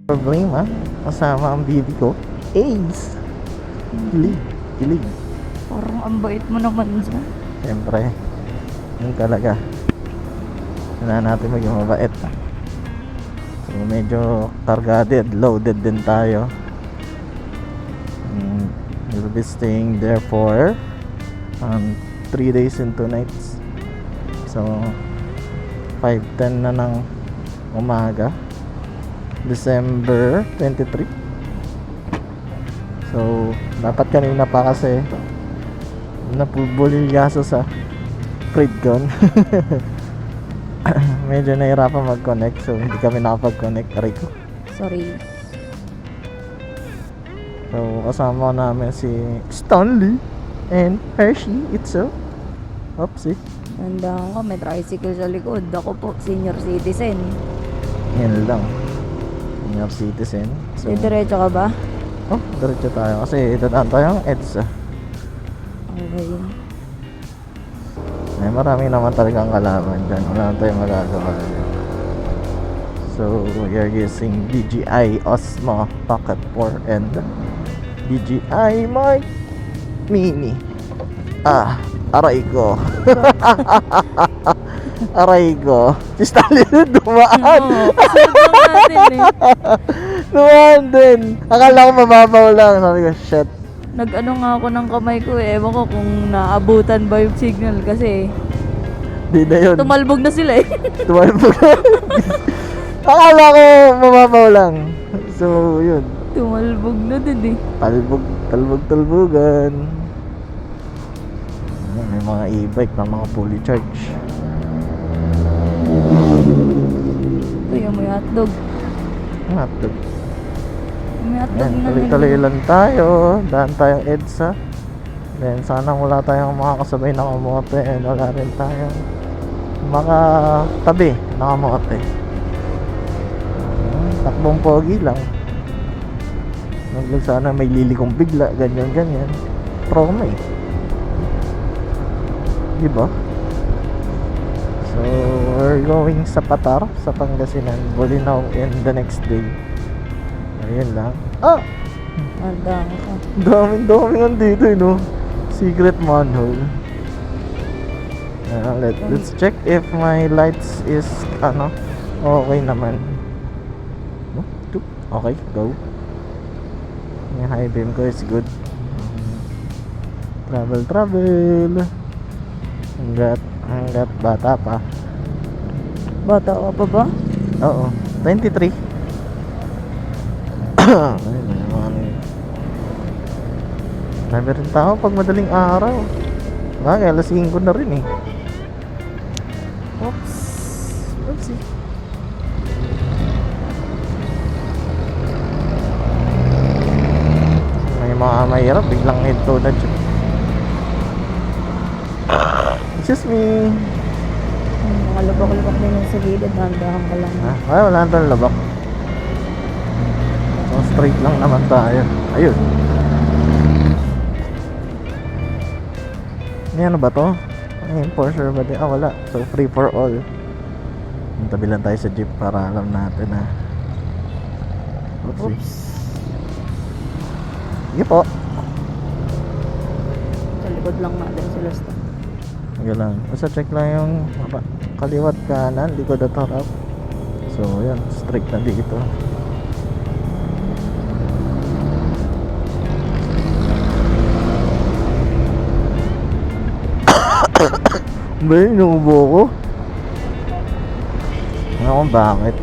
Problema, kasama ang baby ko, Ace. Kilig. Parang ang bait mo naman sa. Siyempre, yun talaga. Kailangan natin maging mabait. So medyo cargaded, loaded din tayo. We'll be staying there for 3 days and 2 nights. So 5:10 na ng umaga, December 23. So dapat kanina pa kasi napubulilyaso sa Fridcon. Medyo nahirapan mag-connect, so hindi kami nakapag-connect. Aray ko. Sorry. So kasama namin si Stanley and Hershey itself. Oopsie. Tandaan ko, may tricycle sa likod. Ako po, senior citizen. Yan lang. Senior citizen. So, Diretso ka ba? oh, diretso tayo kasi dadaan tayong EDSA. Okay. Ay, marami naman talagang kalaban dyan. Wala na tayong magagawa. So, we are using DJI Osmo Pocket 4 and DJI Mic Mini. Aray ko. Aray ko. Si Stanley dumaan. Oo, kasunod lang natin eh. Dumaan din. Akala ko mababaw lang. Sabi ko, shit. Nag-ano nga ako ng kamay ko eh. Ewan ko kung naabutan ba yung signal kasi Di na yun. tumalbog na sila eh. Tumalbog. Akala ko mababaw lang. So, yun. Tumalbog na din eh. Talbog-talbogan. Ayan, may mga e-bike na mga fully charged. Ito yung may hotdog. Hotdog. May hotdog Ayan, na tuloy-tuloy lang tayo. Daan tayong EDSA. Then, sana wala tayong makakasabay na kamote. And wala rin tayong makatabi na kamote. Takbong pogi lang. Sana may lilikong bigla. Ganyan. Trauma eh. Diba? So, we're going sa Patar, sa Pangasinan, Bolinao, and the next day. Ayun lang. Tandaan ko. Daming nandito, no? Secret manhole. Let's check if my lights is, okay naman. Okay, go. Yung high beam ko is good. Travel. Hanggat bata pa. Bata ka pa ba? Oo, 23. Ayun, marami rin tao pag madaling araw. Kaya alas 5 na rin eh. Oopsie. May mga mahirap, biglang head to na dyan. Excuse me. Mga lubak-lubak din yung sa gilid. Tandaan ka lang. Ay, wala na tayong labak. So, straight lang naman tayo. Ayun. Ano ba to? Ayun, for sure ba din? Wala. So, free for all. Tabi lang tayo sa jeep para alam natin na. Oops. Sige po. Sa likod lang natin sila stop. Sige lang. Basta check lang yung kaliwat kanan, likod at harap. So, yan. Straight na dito. Ba yun, inuubo ko. Ano kung bakit?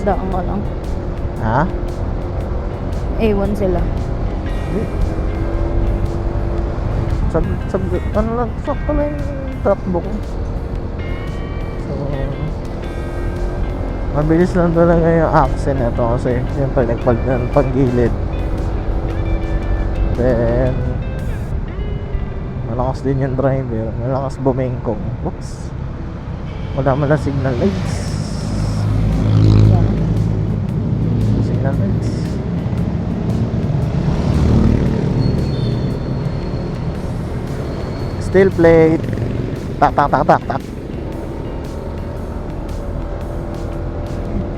Daan ka lang. Ha? A1 sila. Ano lang, sakto lang yung takbo ko. So, mabilis lang talaga yung accent nito kasi siyempre nagpanggilid. Then, malakas din yung driver, malakas bumengkong. Oops. Wala man lang signal lights. Signal lights. Steel plate. Tak.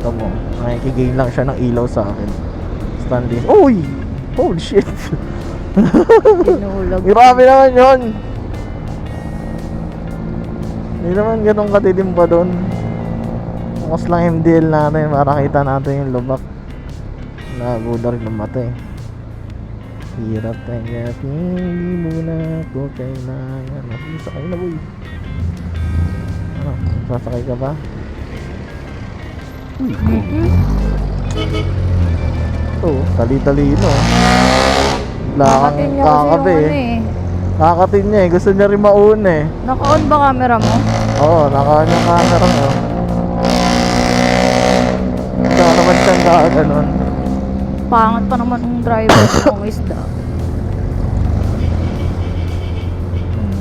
Tamo, nakikigain lang siya ng ilaw sa akin. Stanley. Uy! Holy shit! Tinulag. Grabe naman yun! Hindi naman ganun katitim pa doon. Bukas lang MDL natin para kita natin yung lubak. Naguda rin ng mata eh. Hirap tanggapin, hindi muna ako kailangan. Sakay na boy. Ano, sasakay ka ba? Uy, ito, tali-talino. Lakang Nakatin niya kasi yung kakabe ano eh. eh. Kakatin niya eh, gusto niya rin mauna eh. Naka-on ba camera mo? Oo, naka-on yung camera mo. Ito naman siyang gaganon. Pangat pa naman yung driver ng isda.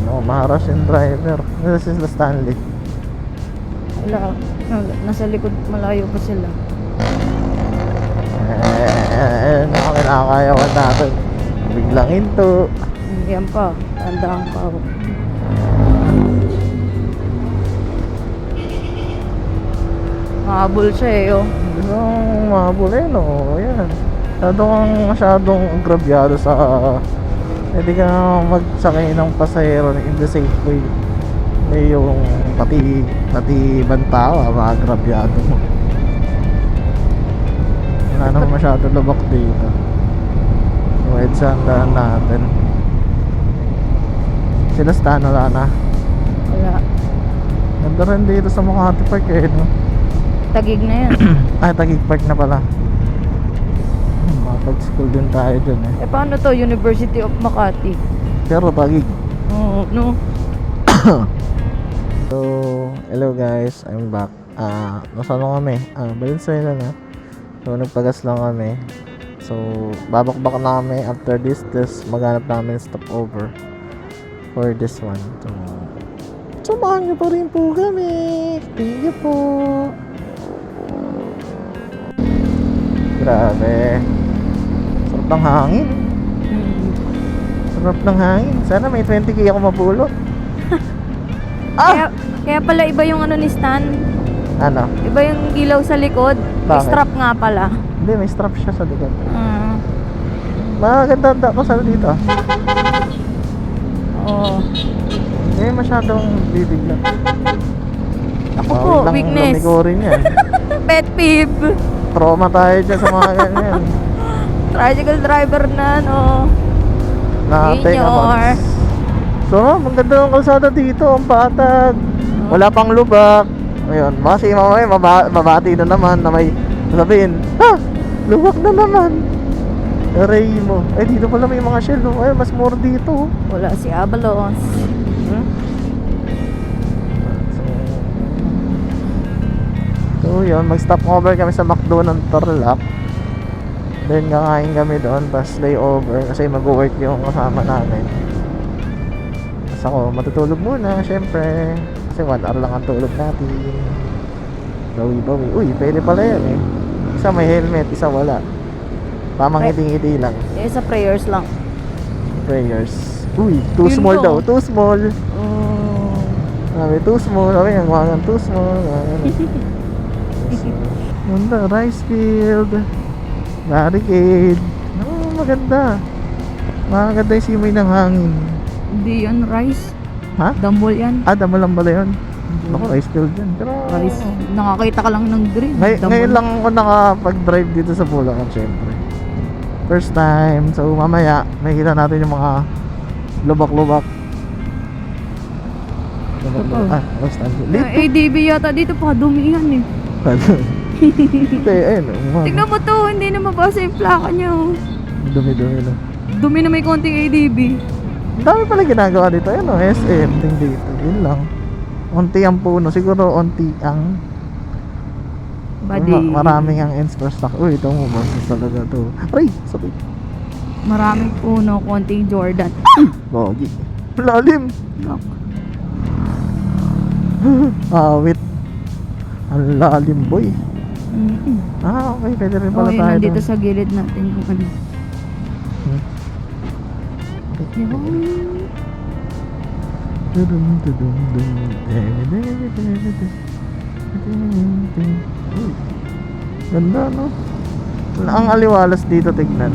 No, maharas yung driver. This is the Stanley. Wala. Nasa likod, malayo pa sila. Kinakayawan natin. Biglang hinto. Yan pa. Tandaan pa ako. Mahabol siya eh oh. Yung mahabol eh no. Ayan. Masyadong agrabyado sa hindi ka magsakay ng pasahero in the safe way. Eh yung pati ibang tao maagrabyado mo. Wala naman masyado lubak dito. Wait sa daan natin. Sila Stan wala na. Wala. Ganda rin dito sa Makati Park eh no? Tagig na yan. Ay Taguig Park na pala. Makapag-school din tayo dyan eh. Eh paano to? University of Makati. Pero Taguig. Oo, no? So, hello guys, I'm back. Nasa ano kami? Valenzuela na. So, nagpagas lang kami. So, babakbak na kami after this. Tapos, maghanap namin stopover for this one. So, samahan nyo pa rin po kami. Thank you po. Grabe. Sarap ng hangin. Sarap ng hangin. Sana may 20k ako mapulot. Kaya pala iba yung ano ni Stan. Ano? Iba yung ilaw sa likod. May Bakit? strap nga pala. Hindi, may strap siya sa likod. Ah. Ko sa dito. Oo. Hindi masyadong bibigla. Ako po, weakness. Lumikorin yan. Pet peeve. Trauma tayo dyan sa mga ganyan. Tricycle driver na, no? Junior. So, maganda ang kalsada dito. Ang patag. Wala pang lubak. Ayun, baka si mamaya mabati na naman na may sabihin, ha! Lubak na naman. Aray mo. Eh, dito pala may mga shell. No? Ay, mas more dito. Wala si Abalos. So yun, mag-stop over kami sa McDo ng Tarlac. Then kakain kami doon, tapos layover kasi mag-work yung kasama namin. Tapos ako, matutulog muna, syempre. Kasi 1 hour lang ang tulog natin. Bawi-bawi. Uy, pwede pala yan eh. Isa may helmet, isa wala. Tamang ngiti-ngiti lang. Eh, sa prayers lang. Prayers. Uy, too Yun small po. daw, too small. Oh. Sabi, too small. Sabi, ang mga too small. Ganda, rice field. Barricade. Maganda. Maganda yung simoy ng hangin. Hindi yan rice. Ha? Dambol yan. Damo lang pala yun. Ako, rice field yan. Pero, Rice. Nakakita ka lang ng green. ngayon lang ako nakapag-drive dito sa Bulacan, syempre. First time. So, mamaya, makikita natin yung mga lubak-lubak. Totoo. Basta. ADB yata dito pa. Dumi yan eh. Hindi, ayun. Tignan mo to. Hindi na mabasa yung plaka niya. Oh. Dumi-dumi na. Dumi na may konting ADB. Ang dami pala ginagawa dito. Ayun o, SM. Ting dito. Yun lang. Unti ang puno. Siguro unti ang Badi. maraming ang in-store stock. Uy, ito mo. Masas talaga to. Aray! Sabi. Maraming puno. Konting Jordan. Bogi. Lalim. Look. Awit. Ang lalim, boy. Mm-mm. Okay. Pwede rin Oh, pala yun, tayo nandito doon. sa gilid natin yung ano. Ganda, no? Ang aliwalas dito, tignan.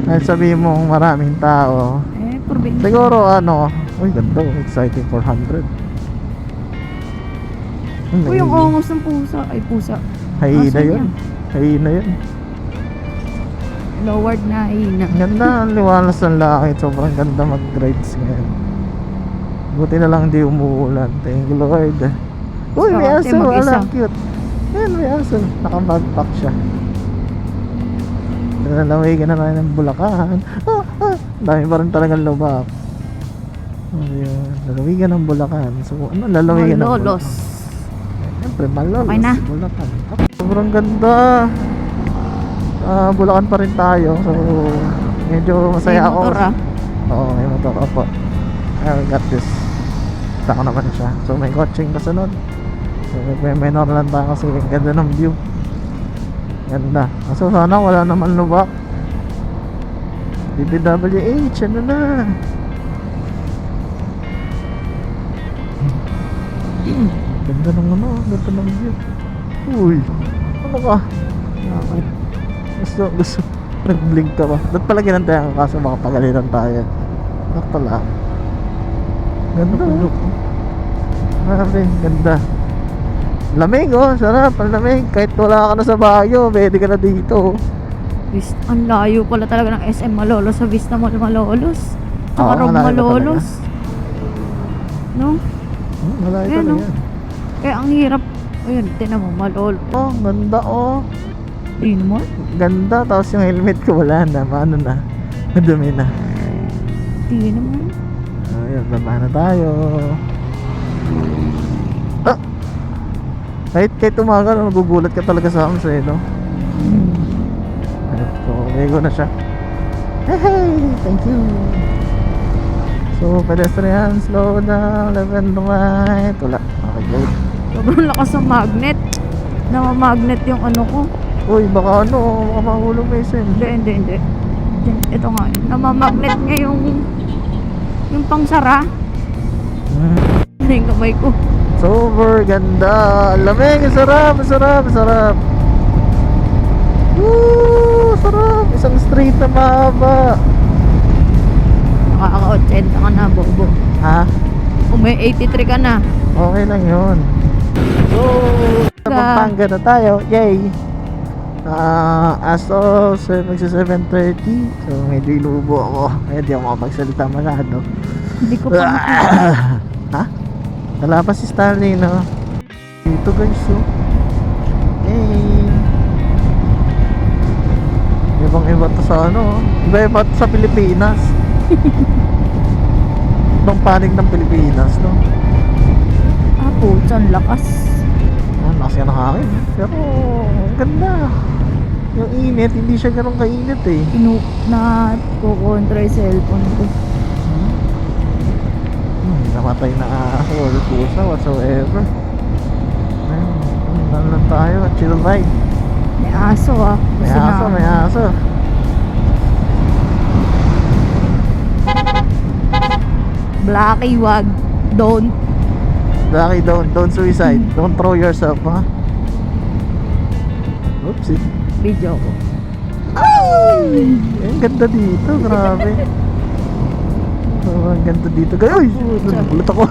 Kahit sabihin mo maraming tao, Probinsya. siguro ano, uy, ganda, exciting 400. Uy, yung ongos ng pusa. Ay, pusa. Haina Asan yun. Haina yun. Lowered na hina. Ganda, ang liwalas ng langit. Sobrang ganda mag-rides ngayon. Buti na lang hindi umuulan. Thank you, Lord. Uy, may Ate, aso. mag-isa. Alam, cute. Ayan, may aso. Naka-backpack siya. Nalalawigan na tayo ng Bulacan. Dami pa rin talagang lubak. Ayun, lalawigan ng Bulacan. So, ano, lalawigan ng Malolos. Bulacan? Siyempre, malolos. Okay na. Bulacan. Sobrang ganda. Bulacan pa rin tayo. So, medyo masaya May ako. motor, ah. Oo, may motor. Opo. I got this. Taka naman siya. So, may coaching kasunod. So, may minor lang tayo kasi ang ganda ng view. Ganda. So, sana wala naman lubak. DPWH, ano na? Ganda ng ano, ganda ng view. Uy, ano ka? Bakit? Gusto, nag-blink ka ba? Ba't pala ginantayan ka kaso baka pagalitan tayo? Bak pala. Ganda. Grabe, ganda. Lamig oh, sarap, ang lamig. Kahit wala ka na sa Baguio, pwede ka na dito. Ang layo pala talaga ng SM Malolos sa Vista Mall Malolos. Oo, Tsaka Rob malayo pa Malolos. No? Malayo Ayan, talaga oh. yan. Kaya ang hirap. Ayun, tinan mo, Malol. Oh, ganda oh. Di mo? Ganda, tapos yung helmet ko wala na, maano na. Madumi na. Di naman. Ayun, baba na tayo. Ah! Kahit umaga, magugulat ka talaga sa amin sa'yo, no? So, go na siya. Hey, thank you. So, pedestrian, slow down, left and right. Wala, okay, go. Sobrang lakas ng magnet. Namamagnet yung ano ko. Uy, baka ano, baka mahulog may sen. Hindi. Ito nga. Namamagnet niya yung pangsara. Hindi yung kamay ko. Super ganda. Lamig, sarap. Woo, sarap. Isang street na mahaba. Nakaka-80 ka na, bobo. Ha? Kung may 83 ka na. Okay lang yun. So, sa Pampanga na tayo. Yay! As of magsa 7:30. So, medyo inuubo ako. Kaya di ako makapagsalita masyado. Hindi ko pa makita. Ha? Wala pa si Stanley, no? Dito guys, oh. Hey! Ibang-iba to sa ano, iba-iba to sa Pilipinas. Ibang panig ng Pilipinas, no? Putsan, lakas. Lakas yan ng hangin. Pero, ang ganda. Yung init, hindi siya ganun kainit eh. Kukontra yung cellphone ko. Namatay na aso or pusa whatsoever. Ayun, lang tayo, chill ride. May aso ah. May Gusto aso, na- may aso. Blackie, wag. Don't. Lucky, don't suicide. Don't throw yourself, ha? Oopsie. Video ko. Ay! Ang ganda dito, grabe. Oh, ang ganda dito. Uy! Nagulat ako.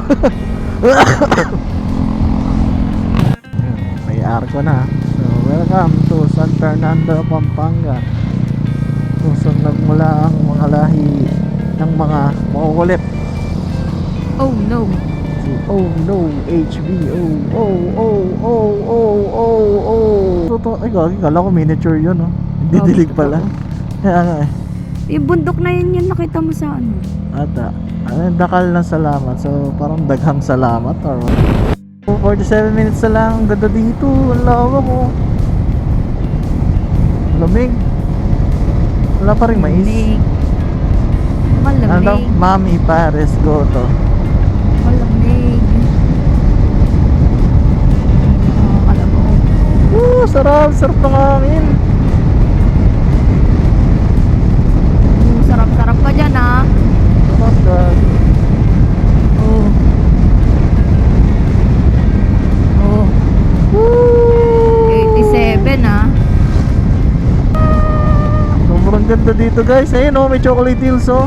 May arko na. So, welcome to San Fernando, Pampanga. Kung nagmula ang mga lahi ng mga makukulit. Oh no. Oh no, HBO. Oh. Ay, gagi, kala ko miniature yun, oh. Hindi Oh, dilig totoo. pala. Kaya nga eh. Yung bundok na yun yung nakita mo sa ano. Ata. Dakal ng salamat. So, parang daghang salamat or what? 47 minutes na lang. Ang ganda dito. Ang lawak ko. Lamig. Wala pa rin mais. Malamig. Ano daw? Mami Paris Goto. Malamig. Alam mo. Sarap. Sarap ng hangin. Sarap-sarap ka dyan ah. Sarap, gagi. Oh. Oh. Woo! 87. dito guys. Ayun oh, may chocolate hills oh.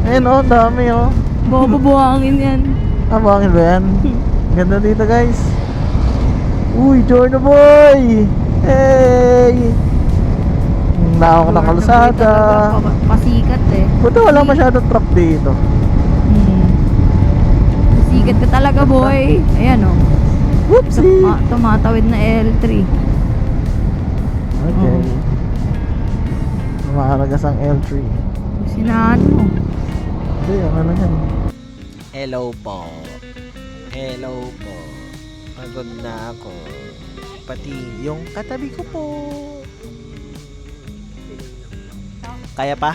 Ayun oh, ang dami oh. Baka pabuhangin yan. Ah, bakit ba yan? Ganda dito guys. Uy, Jorno boy! Hey! Naawak ng kalsada. Pasikat eh. Buto wala masyadong truck dito. Pasikat ka talaga boy. Ayan oh. Whoopsie! Tumatawid na L3. Okay. Mahalagas ang L3. Sinahan mo. Hindi, ano lang yan. Hello po. Hello po. Pagod na ako. Pati yung katabi ko po. Kaya pa?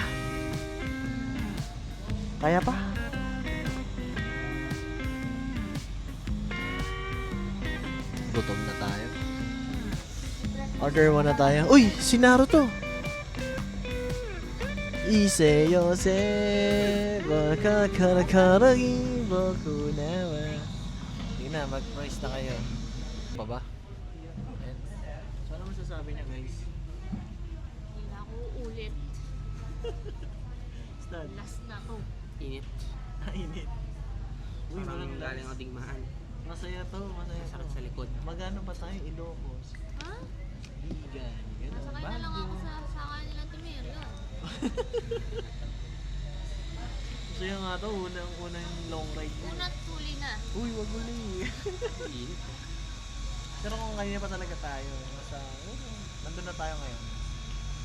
Kaya pa? Gutom na tayo. Order muna tayo. Uy! Si Naruto! Ise yose baka karakaragi boku nawa. Sige na, mag-price na kayo. Pa ba? Ayan. So ano masasabi niya guys? Hindi na ako ulit. Stud. Last na to. Init. Init. Uy, Parang walang galing gas. ako digmaan. Masaya to, masaya Sakit to. sa likod. Magano pa tayo? Ilocos. Ha? Bigan. Ganun. Nasakay na lang ako sa kanilang tumira. Masaya nga to, unang long ride mo. Una't huli na. Uy, wag uli. Init. Pero kung kanina pa talaga tayo, nasa, nandun na tayo ngayon.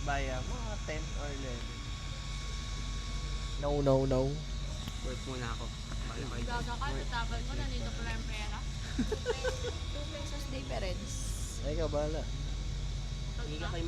Baya, mga 10 or 11. No, no, no. Work muna ako. Bala kayo. Gaga ka, tatapal mo, nandito pala yung pera. 2 pesos difference. Ay, ka, bahala. Hindi ka kay